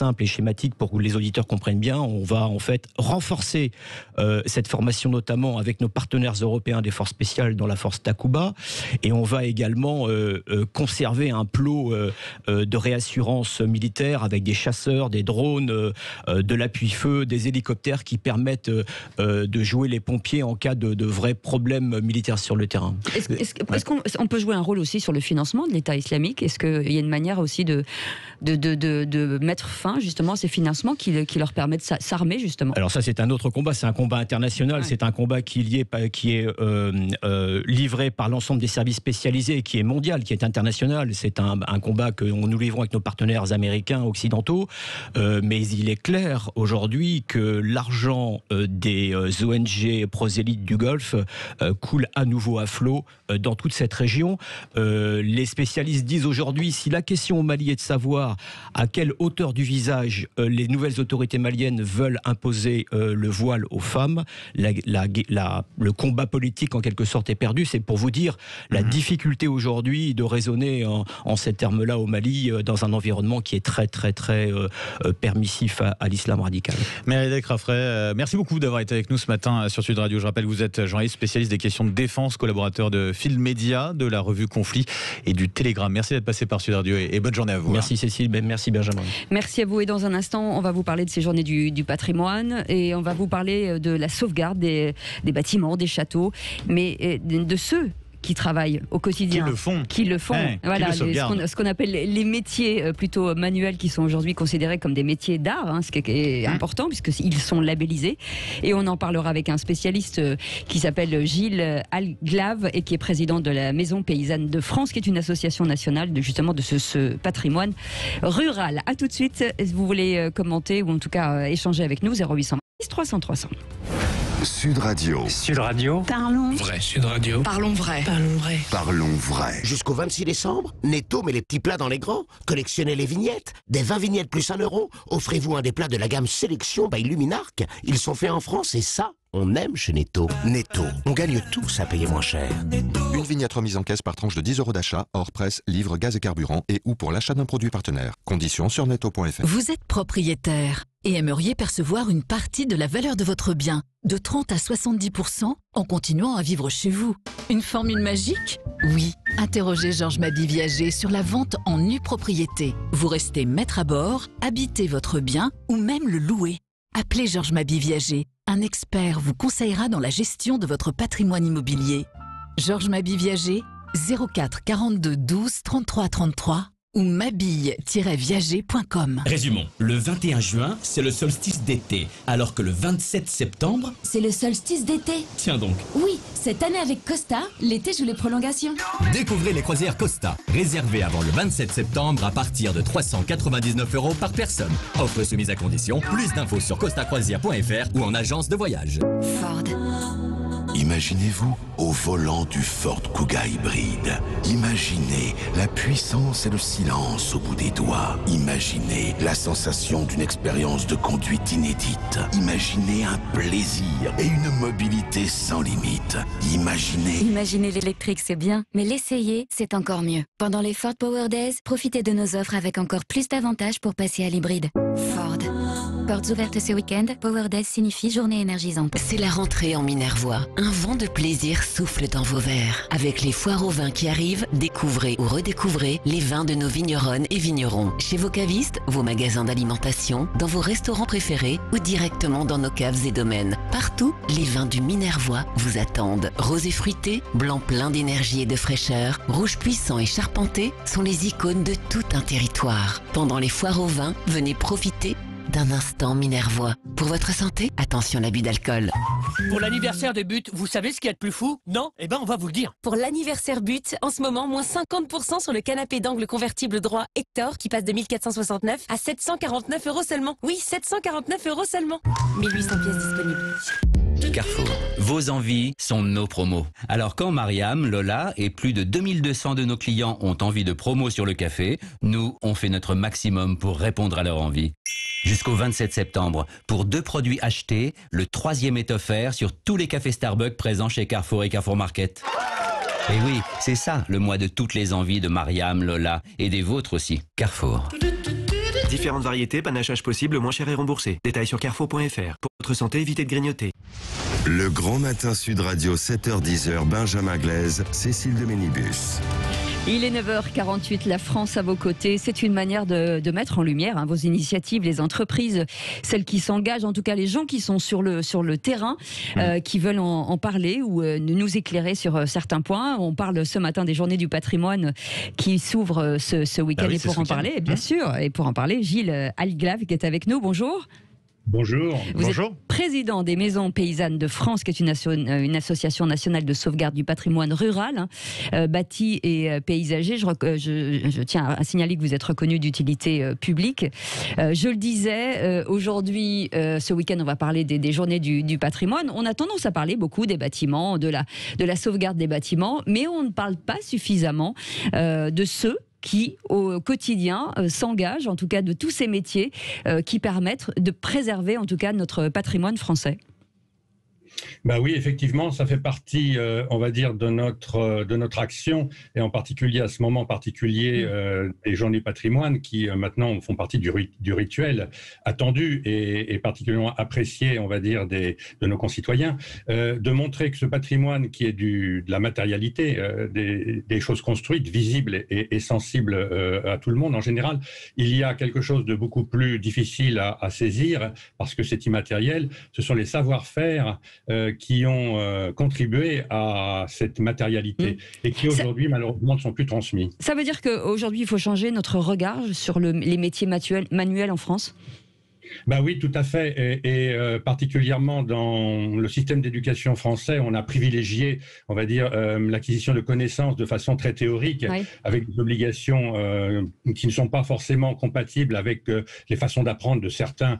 simple et schématique pour que les auditeurs comprennent bien. On va en fait renforcer cette formation, notamment avec nos partenaires européens des forces spéciales dans la force Takuba, et on va également conserver un plot de réassurance militaire avec des chasseurs, des drones, de l'appui-feu, des hélicoptères qui permettent de jouer les pompiers en cas de vrais problèmes militaires sur le terrain. Est-ce qu'on peut jouer un rôle aussi sur le financement de l'État islamique? Est-ce qu'il y a une manière aussi de mettre fin justement à ces financements qui leur permettent de s'armer justement? Alors ça, c'est un autre combat, c'est un combat international, c'est un combat qui est livré par l'ensemble des services spécialisés, qui est mondial, qui est international. C'est un combat que nous livrons avec nos partenaires américains, occidentaux, mais il est clair aujourd'hui que l'argent des ONG prosélytes du Golfe coule à nouveau à flot dans toute cette région. Les spécialistes disent aujourd'hui, si la question au Mali est de savoir à quelle hauteur du visage les nouvelles autorités maliennes veulent imposer le voile aux femmes, le combat politique en quelque sorte est perdu. C'est pour vous dire la difficulté aujourd'hui de raisonner en ces termes-là au Mali, dans un environnement qui est très très très permissif à l'islam radical. Meredek Raffray, merci beaucoup d'avoir été avec nous ce matin sur Sud Radio. Je rappelle que vous êtes journaliste spécialiste des questions de défense, collaborateur de Field Média, de la revue Conflit et du Télégramme. Merci d'être passé par Sud Radio et bonne journée à vous. Merci Cécile, merci Benjamin. Merci à vous, et dans un instant on va vous parler de ces journées du patrimoine, et on va vous parler de la sauvegarde des bâtiments, des châteaux, mais de ceux qui travaillent au quotidien, qui le font. Voilà, ce qu'on appelle les métiers plutôt manuels, qui sont aujourd'hui considérés comme des métiers d'art, ce qui est important puisqu'ils sont labellisés. Et on en parlera avec un spécialiste qui s'appelle Gilles Alglave et qui est président de la Maison Paysanne de France, qui est une association nationale justement de ce patrimoine rural. À tout de suite. Vous voulez commenter ou en tout cas échanger avec nous, 0800 300 300. Sud Radio. Sud Radio. Parlons Vrai. Sud Radio. Parlons vrai. Parlons vrai. Parlons vrai. Jusqu'au 26 décembre, Netto met les petits plats dans les grands. Collectionnez les vignettes. Des 20 vignettes plus 1 euro. Offrez-vous un des plats de la gamme Sélection by Luminarc. Ils sont faits en France et ça, on aime chez Netto. Netto, on gagne tous à payer moins cher. Une vignette remise en caisse par tranche de 10 € d'achat, hors presse, livre, gaz et carburant, et ou pour l'achat d'un produit partenaire. Conditions sur netto.fr. Vous êtes propriétaire et aimeriez percevoir une partie de la valeur de votre bien, de 30 à 70%, en continuant à vivre chez vous. Une formule magique? Oui. Interrogez Georges Mabi Viager sur la vente en nue propriété. Vous restez maître à bord, habitez votre bien ou même le louer. Appelez Georges Mabi Viager. Un expert vous conseillera dans la gestion de votre patrimoine immobilier. Georges Mabi Viager, 04 42 12 33 33 ou mabille-viager.com. Résumons, le 21 juin, c'est le solstice d'été, alors que le 27 septembre... c'est le solstice d'été. Tiens donc. Oui, cette année avec Costa, l'été joue les prolongations. Découvrez les croisières Costa, réservées avant le 27 septembre à partir de 399 € par personne. Offre soumise à condition, plus d'infos sur costacroisière.fr ou en agence de voyage. Ford. Imaginez-vous au volant du Ford Kuga hybride. Imaginez la puissance et le silence au bout des doigts. Imaginez la sensation d'une expérience de conduite inédite. Imaginez un plaisir et une mobilité sans limite. Imaginez l'électrique, c'est bien, mais l'essayer, c'est encore mieux. Pendant les Ford Power Days, profitez de nos offres avec encore plus d'avantages pour passer à l'hybride. Ford. Portes ouvertes ce week-end, Power Days signifie journée énergisante. C'est la rentrée en Minervois. Un vent de plaisir souffle dans vos verres. Avec les foires aux vins qui arrivent, découvrez ou redécouvrez les vins de nos vigneronnes et vignerons. Chez vos cavistes, vos magasins d'alimentation, dans vos restaurants préférés ou directement dans nos caves et domaines. Partout, les vins du Minervois vous attendent. Rosé fruité, blanc plein d'énergie et de fraîcheur, rouge puissant et charpenté sont les icônes de tout un territoire. Pendant les foires aux vins, venez profiter d'un instant Minervois. Pour votre santé, attention à l'abus d'alcool. Pour l'anniversaire de But, vous savez ce qu'il y a de plus fou? Non? Eh ben on va vous le dire. Pour l'anniversaire But, en ce moment, moins 50% sur le canapé d'angle convertible droit Hector qui passe de 1469 à 749 € seulement. Oui, 749 € seulement. 1800 pièces disponibles. Carrefour, vos envies sont nos promos. Alors quand Mariam, Lola et plus de 2200 de nos clients ont envie de promos sur le café, nous, on fait notre maximum pour répondre à leur envie. Jusqu'au 27 septembre, pour 2 produits achetés, le 3e est offert sur tous les cafés Starbucks présents chez Carrefour et Carrefour Market. Et oui, c'est ça le mois de toutes les envies de Mariam, Lola et des vôtres aussi. Carrefour. Différentes variétés, panachage possible, moins cher et remboursé. Détails sur carrefour.fr. Pour votre santé, évitez de grignoter. Le Grand Matin Sud Radio, 7h-10h, Benjamin Glaise, Cécile de Ménibus. Il est 9h48, la France à vos côtés. C'est une manière de mettre en lumière vos initiatives, les entreprises, celles qui s'engagent, en tout cas les gens qui sont sur le terrain, qui veulent en parler ou nous éclairer sur certains points. On parle ce matin des Journées du patrimoine qui s'ouvrent ce week-end. Et pour en parler, bien sûr, et pour en parler, Gilles Alglave qui est avec nous. Bonjour. Bonjour. Vous êtes président des Maisons Paysannes de France, qui est une association nationale de sauvegarde du patrimoine rural, bâti et paysager. Je tiens à signaler que vous êtes reconnu d'utilité publique. Je le disais, aujourd'hui, ce week-end, on va parler des Journées du patrimoine. On a tendance à parler beaucoup des bâtiments, de la sauvegarde des bâtiments, mais on ne parle pas suffisamment de ceux qui, au quotidien, s'engagent, en tout cas de tous ces métiers qui permettent de préserver, en tout cas, notre patrimoine français. Bah oui, effectivement, ça fait partie, on va dire, de notre action, et en particulier à ce moment particulier des Journées du patrimoine qui maintenant font partie du rituel attendu et particulièrement apprécié, on va dire, de nos concitoyens, de montrer que ce patrimoine qui est de la matérialité, des choses construites, visibles et sensibles à tout le monde en général, il y a quelque chose de beaucoup plus difficile à saisir parce que c'est immatériel. Ce sont les savoir-faire qui ont contribué à cette matérialité et qui aujourd'hui malheureusement ne sont plus transmis. Ça veut dire qu'aujourd'hui il faut changer notre regard sur les métiers manuels en France ? Bah oui, tout à fait, et particulièrement dans le système d'éducation français, on a privilégié, on va dire, l'acquisition de connaissances de façon très théorique, avec des obligations qui ne sont pas forcément compatibles avec les façons d'apprendre de certains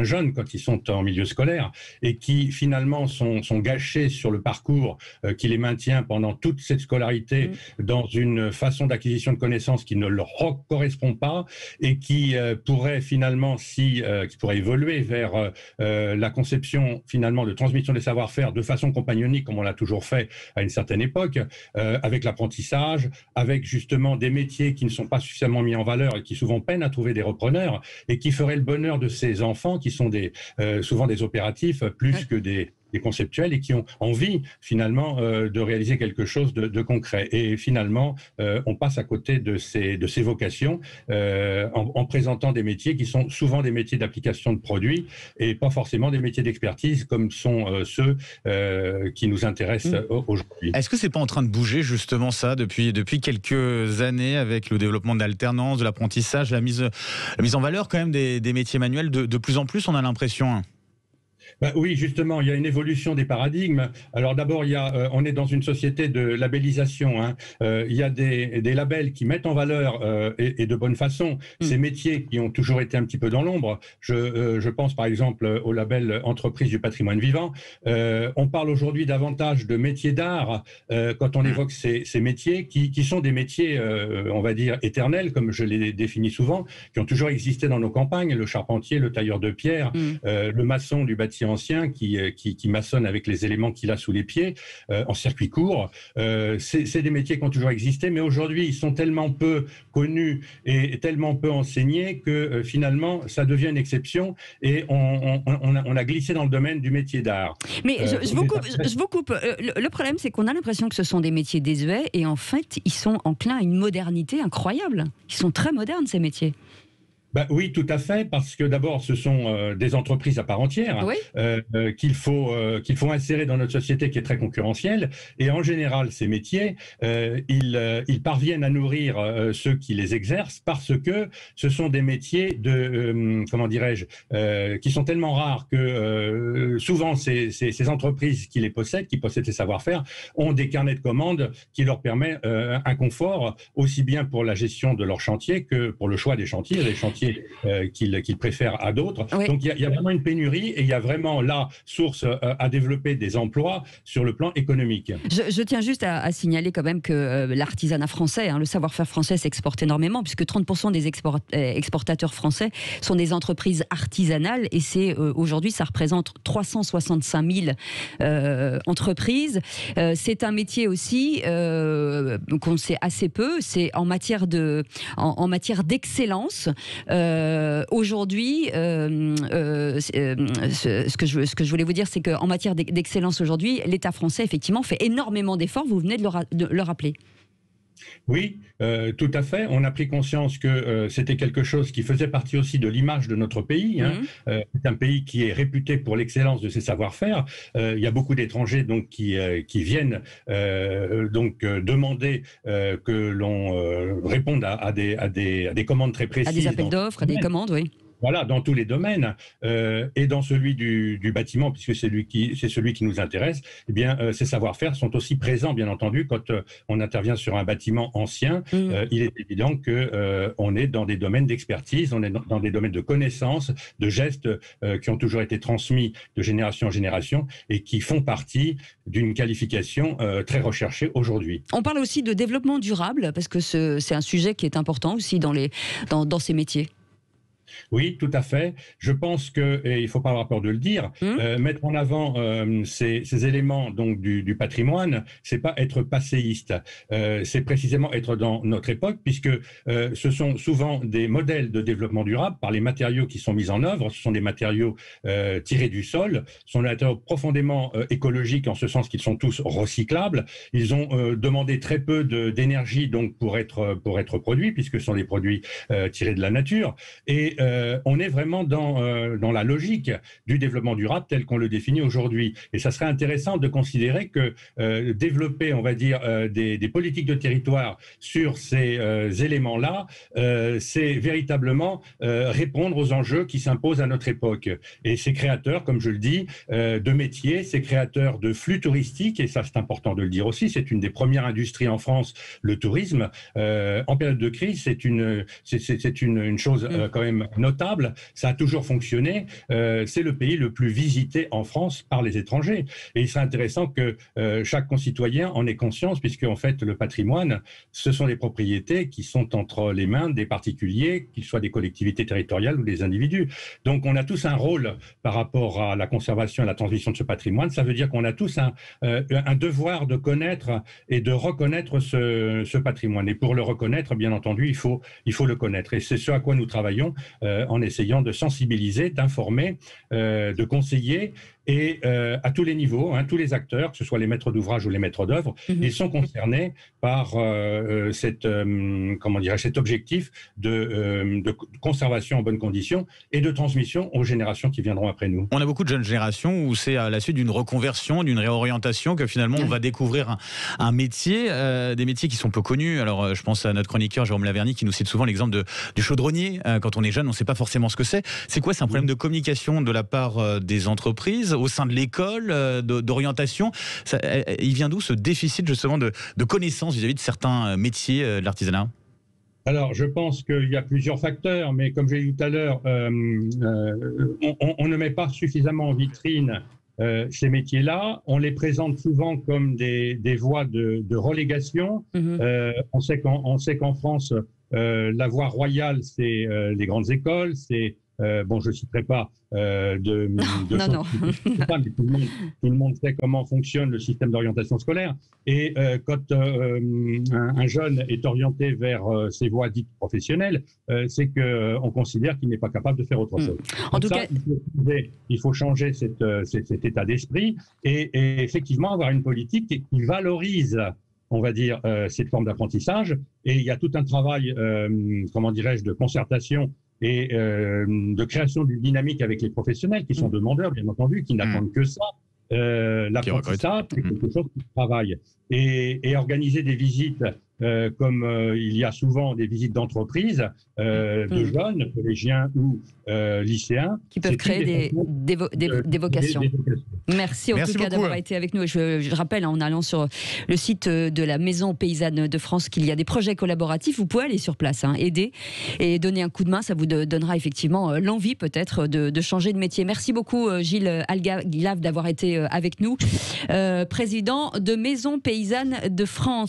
jeunes quand ils sont en milieu scolaire, et qui finalement sont gâchés sur le parcours qui les maintient pendant toute cette scolarité dans une façon d'acquisition de connaissances qui ne leur correspond pas et qui pourrait finalement, qui pourrait évoluer vers la conception finalement de transmission des savoir-faire de façon compagnonique comme on l'a toujours fait à une certaine époque, avec l'apprentissage, avec justement des métiers qui ne sont pas suffisamment mis en valeur et qui souvent peinent à trouver des repreneurs et qui feraient le bonheur de ces enfants qui sont souvent des opératifs plus que des conceptuels et qui ont envie finalement de réaliser quelque chose de concret. Et finalement, on passe à côté de ces vocations en présentant des métiers qui sont souvent des métiers d'application de produits et pas forcément des métiers d'expertise comme sont ceux qui nous intéressent aujourd'hui. Est-ce que c'est pas en train de bouger justement ça depuis quelques années avec le développement de l'alternance, de l'apprentissage, la mise en valeur quand même des métiers manuels de plus en plus, on a l'impression? Bah oui, justement, il y a une évolution des paradigmes. Alors d'abord, on est dans une société de labellisation. Il y a des labels qui mettent en valeur et de bonne façon ces métiers qui ont toujours été un petit peu dans l'ombre. Je pense par exemple au label Entreprise du patrimoine vivant. On parle aujourd'hui davantage de métiers d'art quand on évoque ces métiers qui sont des métiers, on va dire, éternels, comme je les définis souvent, qui ont toujours existé dans nos campagnes. Le charpentier, le tailleur de pierre, le maçon du bâti ancien qui maçonne avec les éléments qu'il a sous les pieds en circuit court. C'est des métiers qui ont toujours existé, mais aujourd'hui ils sont tellement peu connus et tellement peu enseignés que finalement ça devient une exception et on a glissé dans le domaine du métier d'art. Mais je vous coupe. Le problème, c'est qu'on a l'impression que ce sont des métiers désuets et en fait ils sont enclins à une modernité incroyable. Ils sont très modernes ces métiers. Bah oui, tout à fait, parce que d'abord, ce sont des entreprises à part entière qu'il faut insérer dans notre société qui est très concurrentielle. Et en général, ces métiers, ils parviennent à nourrir ceux qui les exercent parce que ce sont des métiers qui sont tellement rares que souvent ces entreprises qui possèdent ces savoir-faire, ont des carnets de commandes qui leur permettent un confort aussi bien pour la gestion de leur chantier que pour le choix des chantiers. Les chantiers qu'ils préfèrent à d'autres. Donc il y a vraiment une pénurie et il y a vraiment là source à développer des emplois sur le plan économique. Je tiens juste à signaler quand même que l'artisanat français, le savoir-faire français s'exporte énormément puisque 30% des exportateurs français sont des entreprises artisanales et aujourd'hui ça représente 365 000 entreprises. C'est un métier aussi qu'on sait assez peu, c'est en matière d'excellence. Aujourd'hui, ce que je voulais vous dire, c'est qu'en matière d'excellence aujourd'hui, l'État français, effectivement, fait énormément d'efforts. Vous venez de le rappeler. Oui, tout à fait. On a pris conscience que c'était quelque chose qui faisait partie aussi de l'image de notre pays. C'est un pays qui est réputé pour l'excellence de ses savoir-faire. Il y a beaucoup d'étrangers donc qui viennent demander que l'on réponde à des commandes très précises. À des appels d'offres, à des commandes, oui. Voilà, dans tous les domaines, et dans celui du bâtiment, puisque c'est celui qui nous intéresse, eh bien, ces savoir-faire sont aussi présents, bien entendu, quand on intervient sur un bâtiment ancien. Il est évident que on est dans des domaines d'expertise, on est dans des domaines de connaissances, de gestes qui ont toujours été transmis de génération en génération et qui font partie d'une qualification très recherchée aujourd'hui. On parle aussi de développement durable, parce que c'est un sujet qui est important aussi dans ces métiers. Oui, tout à fait. Je pense que, et il ne faut pas avoir peur de le dire, mettre en avant ces éléments donc du patrimoine, c'est pas être passéiste. C'est précisément être dans notre époque, puisque ce sont souvent des modèles de développement durable par les matériaux qui sont mis en œuvre. Ce sont des matériaux tirés du sol, ce sont des matériaux profondément écologiques en ce sens qu'ils sont tous recyclables. Ils ont demandé très peu d'énergie donc pour être produits, puisque ce sont des produits tirés de la nature. Et on est vraiment dans la logique du développement durable tel qu'on le définit aujourd'hui. Et ça serait intéressant de considérer que développer, on va dire, des politiques de territoire sur ces éléments-là, c'est véritablement répondre aux enjeux qui s'imposent à notre époque. Et c'est créateur, comme je le dis, de métiers, c'est créateur de flux touristiques, et ça c'est important de le dire aussi, c'est une des premières industries en France, le tourisme. En période de crise, c'est une chose quand même notable, ça a toujours fonctionné, c'est le pays le plus visité en France par les étrangers. Et il serait intéressant que chaque concitoyen en ait conscience, puisque en fait le patrimoine, ce sont des propriétés qui sont entre les mains des particuliers, qu'ils soient des collectivités territoriales ou des individus. Donc on a tous un rôle par rapport à la conservation et la transmission de ce patrimoine. Ça veut dire qu'on a tous un devoir de connaître et de reconnaître ce patrimoine. Et pour le reconnaître, bien entendu, il faut le connaître. Et c'est ce à quoi nous travaillons en essayant de sensibiliser, d'informer, de conseiller, et à tous les niveaux, tous les acteurs, que ce soit les maîtres d'ouvrage ou les maîtres d'œuvre, ils sont concernés par cet objectif de conservation en bonnes conditions et de transmission aux générations qui viendront après nous. On a beaucoup de jeunes générations où c'est à la suite d'une reconversion, d'une réorientation que finalement on va découvrir un métier, des métiers qui sont peu connus. Alors je pense à notre chroniqueur Jérôme Laverny qui nous cite souvent l'exemple du chaudronnier. Quand on est jeune, on ne sait pas forcément ce que c'est. C'est quoi? C'est un problème de communication de la part des entreprises au sein de l'école, d'orientation. Il vient d'où ce déficit justement de connaissances vis-à-vis de certains métiers de l'artisanat? Alors, je pense qu'il y a plusieurs facteurs, mais comme j'ai dit tout à l'heure, on ne met pas suffisamment en vitrine ces métiers-là. On les présente souvent comme des voies de relégation. On sait qu'en France, la voie royale, c'est les grandes écoles, c'est je ne citerai pas non. Mais tout le monde sait comment fonctionne le système d'orientation scolaire. Et quand un jeune est orienté vers ces voies dites professionnelles, c'est qu'on considère qu'il n'est pas capable de faire autre chose. En tout cas, il faut changer cet état d'esprit et effectivement avoir une politique qui valorise, on va dire, cette forme d'apprentissage. Et il y a tout un travail, de concertation et de création d'une dynamique avec les professionnels qui sont demandeurs, bien entendu, qui n'attendent que ça. L'apprentissage, c'est quelque chose qui travaille. Et organiser des visites, comme il y a souvent des visites d'entreprise, de jeunes, collégiens ou lycéens. Qui peuvent créer des vocations. Merci en tout cas d'avoir été avec nous. Je rappelle, en allant sur le site de la Maison Paysanne de France, qu'il y a des projets collaboratifs. Vous pouvez aller sur place, aider et donner un coup de main. Ça vous donnera effectivement l'envie peut-être de changer de métier. Merci beaucoup Gilles Algave d'avoir été avec nous, président de Maison Paysanne de France.